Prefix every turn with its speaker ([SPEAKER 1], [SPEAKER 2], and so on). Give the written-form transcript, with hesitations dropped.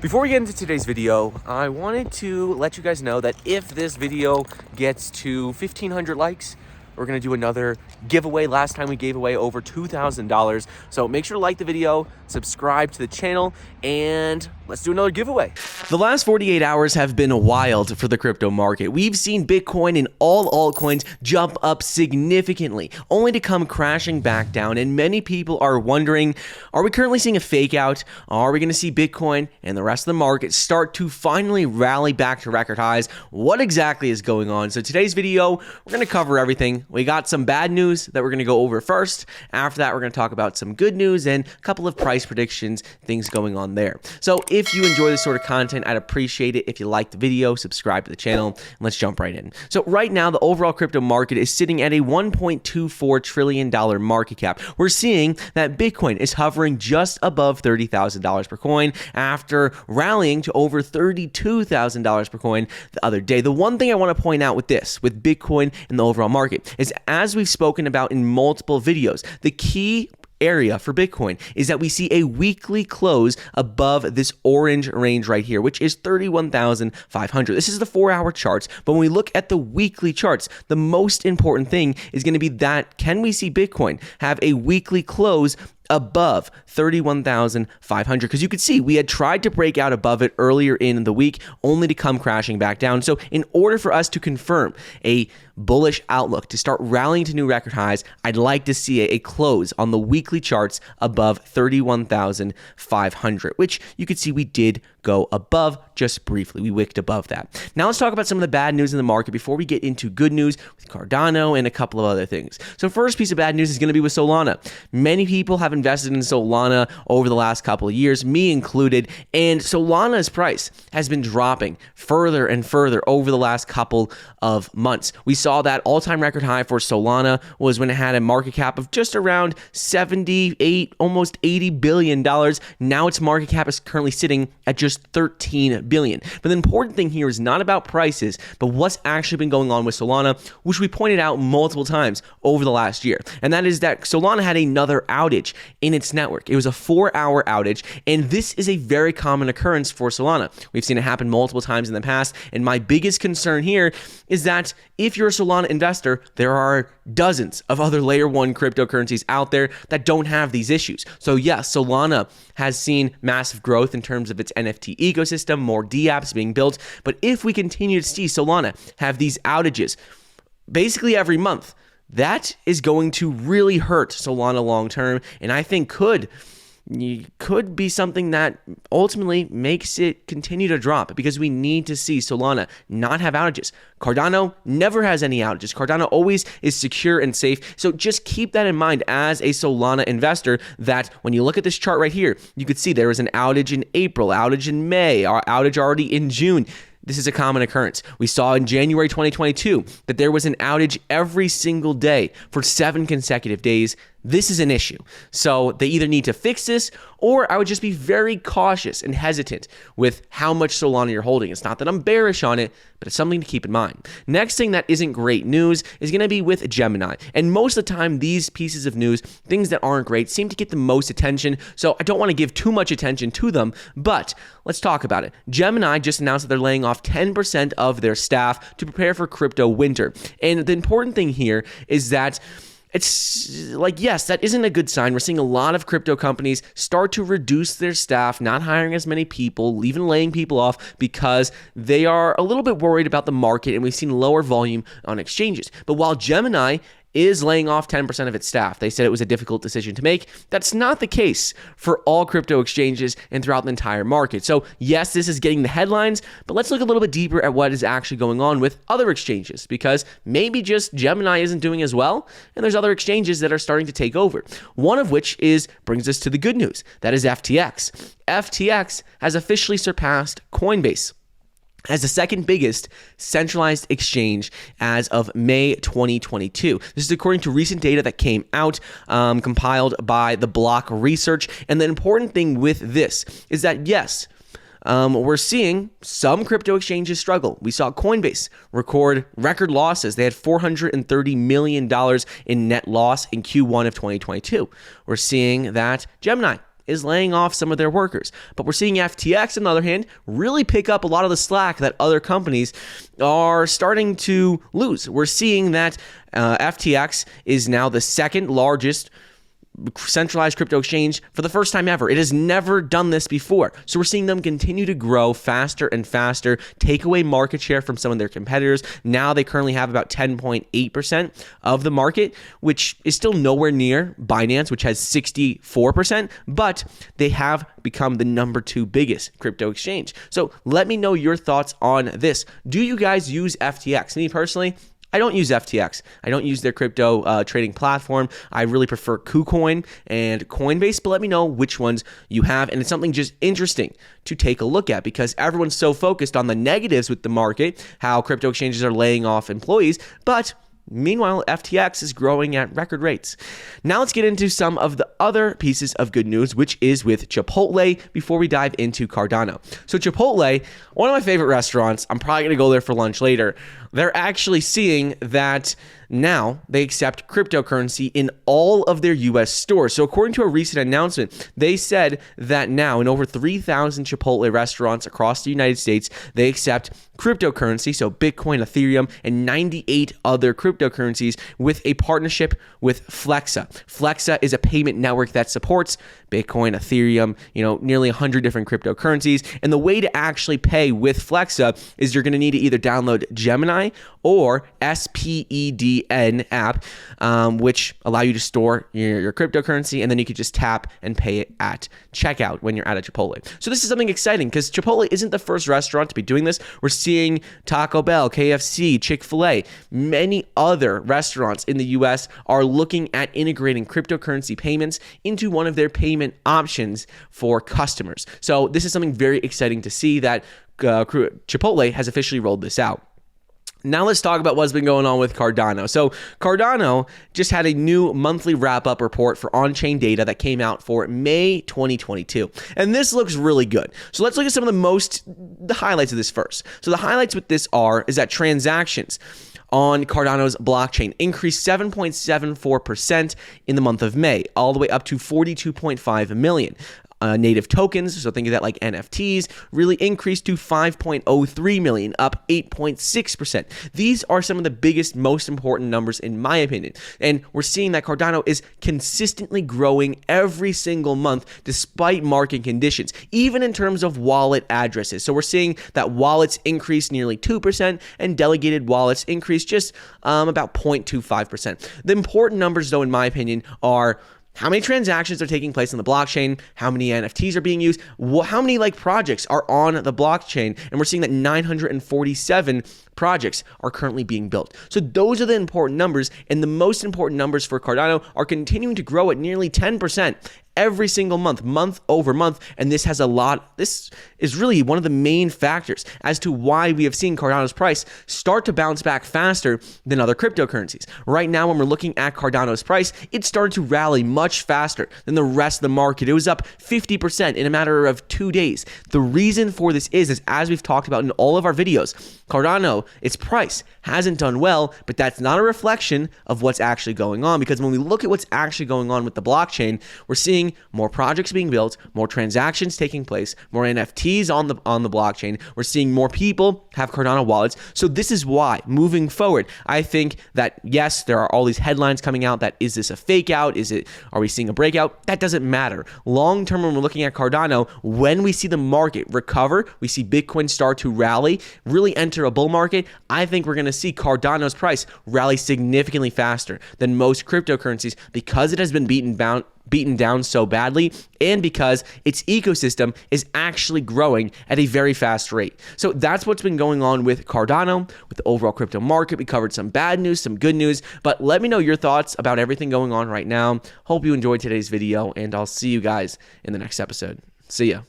[SPEAKER 1] Before we get into today's video, I wanted to let you guys know that if this video gets to 1,500 likes, we're gonna do another giveaway. Last time we gave away over $2,000. So make sure to like the video, subscribe to the channel, and let's do another giveaway.
[SPEAKER 2] The last 48 hours have been wild for the crypto market. We've seen Bitcoin and all altcoins jump up significantly, only to come crashing back down. And many people are wondering, are we currently seeing a fake out? Are we gonna see Bitcoin and the rest of the market start to finally rally back to record highs? What exactly is going on? So today's video, we're gonna cover everything. We got some bad news that we're going to go over first. After that, we're going to talk about some good news and a couple of price predictions, things going on there. So if you enjoy this sort of content, I'd appreciate it if you like the video, subscribe to the channel, and let's jump right in. So right now, the overall crypto market is sitting at a $1.24 trillion market cap. We're seeing that Bitcoin is hovering just above $30,000 per coin after rallying to over $32,000 per coin the other day. The one thing I want to point out with this, with Bitcoin and the overall market, is as we've spoken about in multiple videos, the key area for Bitcoin is that we see a weekly close above this orange range right here, which is 31,500. This is the 4-hour charts, but when we look at the weekly charts, the most important thing is going to be that can we see Bitcoin have a weekly close above 31,500, because you could see we had tried to break out above it earlier in the week only to come crashing back down. So in order for us to confirm a bullish outlook to start rallying to new record highs, I'd like to see a close on the weekly charts above 31,500, which you could see we did go above just briefly. We wicked above that. Now let's talk about some of the bad news in the market before we get into good news with Cardano and a couple of other things. So first piece of bad news is going to be with Solana. Many people have invested in Solana over the last couple of years, me included, and Solana's price has been dropping further and further over the last couple of months. We saw that all-time record high for Solana was when it had a market cap of just around 78, almost $80 billion. Now its market cap is currently sitting at just 13 billion. But the important thing here is not about prices, but what's actually been going on with Solana, which we pointed out multiple times over the last year. And that is that Solana had another outage in its network. It was a 4-hour outage, and this is a very common occurrence for Solana. We've seen it happen multiple times in the past, and my biggest concern here is that if you're a Solana investor, there are dozens of other layer 1 cryptocurrencies out there that don't have these issues. So yes, Solana has seen massive growth in terms of its NFT ecosystem, more dApps being built, but if we continue to see Solana have these outages basically every month, that is going to really hurt Solana long term, and I think could be something that ultimately makes it continue to drop, because we need to see Solana not have outages. Cardano never has any outages. Cardano always is secure and safe. So just keep that in mind as a Solana investor, that when you look at this chart right here, you could see there was an outage in April, outage in May, our outage already in June. This is a common occurrence. We saw in January 2022 that there was an outage every single day for 7 consecutive days. This is an issue. So they either need to fix this, or I would just be very cautious and hesitant with how much Solana you're holding. It's not that I'm bearish on it, but it's something to keep in mind. Next thing that isn't great news is going to be with Gemini. And most of the time, these pieces of news, things that aren't great, seem to get the most attention. So I don't want to give too much attention to them, but let's talk about it. Gemini just announced that they're laying off 10% of their staff to prepare for crypto winter. And the important thing here is that it's like, yes, that isn't a good sign. We're seeing a lot of crypto companies start to reduce their staff, not hiring as many people, even laying people off because they are a little bit worried about the market, and we've seen lower volume on exchanges. But while Gemini is laying off 10% of its staff, they said it was a difficult decision to make. That's not the case for all crypto exchanges and throughout the entire market. So yes, this is getting the headlines, but let's look a little bit deeper at what is actually going on with other exchanges, because maybe just Gemini isn't doing as well, and there's other exchanges that are starting to take over. One of which brings us to the good news. That is FTX. FTX has officially surpassed Coinbase as the second biggest centralized exchange as of May 2022. This is according to recent data that came out, compiled by the Block Research. And the important thing with this is that, yes, we're seeing some crypto exchanges struggle. We saw Coinbase record losses. They had $430 million in net loss in Q1 of 2022. We're seeing that Gemini is laying off some of their workers. But we're seeing FTX, on the other hand, really pick up a lot of the slack that other companies are starting to lose. We're seeing that FTX is now the second largest centralized crypto exchange for the first time ever. It has never done this before. So we're seeing them continue to grow faster and faster, take away market share from some of their competitors. Now they currently have about 10.8% of the market, which is still nowhere near Binance, which has 64%, but they have become the number 2 biggest crypto exchange. So let me know your thoughts on this. Do you guys use FTX? Me personally, I don't use FTX. I don't use their crypto trading platform. I really prefer KuCoin and Coinbase, but let me know which ones you have. And it's something just interesting to take a look at because everyone's so focused on the negatives with the market, how crypto exchanges are laying off employees, but meanwhile, FTX is growing at record rates. Now let's get into some of the other pieces of good news, which is with Chipotle before we dive into Cardano. So Chipotle, one of my favorite restaurants, I'm probably going to go there for lunch later. They're actually seeing that now they accept cryptocurrency in all of their US stores. So according to a recent announcement, they said that now in over 3,000 Chipotle restaurants across the United States, they accept cryptocurrency, so Bitcoin, Ethereum, and 98 other cryptocurrencies with a partnership with Flexa. Flexa is a payment network that supports Bitcoin, Ethereum, nearly 100 different cryptocurrencies. And the way to actually pay with Flexa is you're going to need to either download Gemini or SPEDN app, which allow you to store your cryptocurrency, and then you could just tap and pay it at checkout when you're at a Chipotle. So this is something exciting because Chipotle isn't the first restaurant to be doing this. We're seeing Taco Bell, KFC, Chick-fil-A, many other restaurants in the US are looking at integrating cryptocurrency payments into one of their payment options for customers. So this is something very exciting to see that Chipotle has officially rolled this out. Now let's talk about what's been going on with Cardano. So Cardano just had a new monthly wrap-up report for on-chain data that came out for May 2022. And this looks really good. So let's look at some of the highlights of this first. So the highlights with this is that transactions on Cardano's blockchain increased 7.74% in the month of May, all the way up to 42.5 million. Native tokens, so think of that like NFTs, really increased to 5.03 million, up 8.6%. These are some of the biggest, most important numbers in my opinion. And we're seeing that Cardano is consistently growing every single month despite market conditions, even in terms of wallet addresses. So we're seeing that wallets increased nearly 2% and delegated wallets increased just about 0.25%. The important numbers, though, in my opinion, are how many transactions are taking place on the blockchain, how many NFTs are being used, how many projects are on the blockchain, and we're seeing that 947 projects are currently being built. So those are the important numbers, and the most important numbers for Cardano are continuing to grow at nearly 10% every single month, month over month, and this is really one of the main factors as to why we have seen Cardano's price start to bounce back faster than other cryptocurrencies. Right now, when we're looking at Cardano's price, it started to rally much faster than the rest of the market. It was up 50% in a matter of 2 days. The reason for this is as we've talked about in all of our videos, Cardano, its price hasn't done well, but that's not a reflection of what's actually going on, because when we look at what's actually going on with the blockchain, we're seeing more projects being built, more transactions taking place, more NFTs on the blockchain. We're seeing more people have Cardano wallets. So this is why, moving forward, I think that yes, there are all these headlines coming out that is this a fake out? Are we seeing a breakout? That doesn't matter. Long term, when we're looking at Cardano, when we see the market recover, we see Bitcoin start to rally, really enter a bull market, I think we're going to see Cardano's price rally significantly faster than most cryptocurrencies because it has been beaten down so badly, and because its ecosystem is actually growing at a very fast rate. So that's what's been going on with Cardano, with the overall crypto market. We covered some bad news, some good news, but let me know your thoughts about everything going on right now. Hope you enjoyed today's video, and I'll see you guys in the next episode. See ya.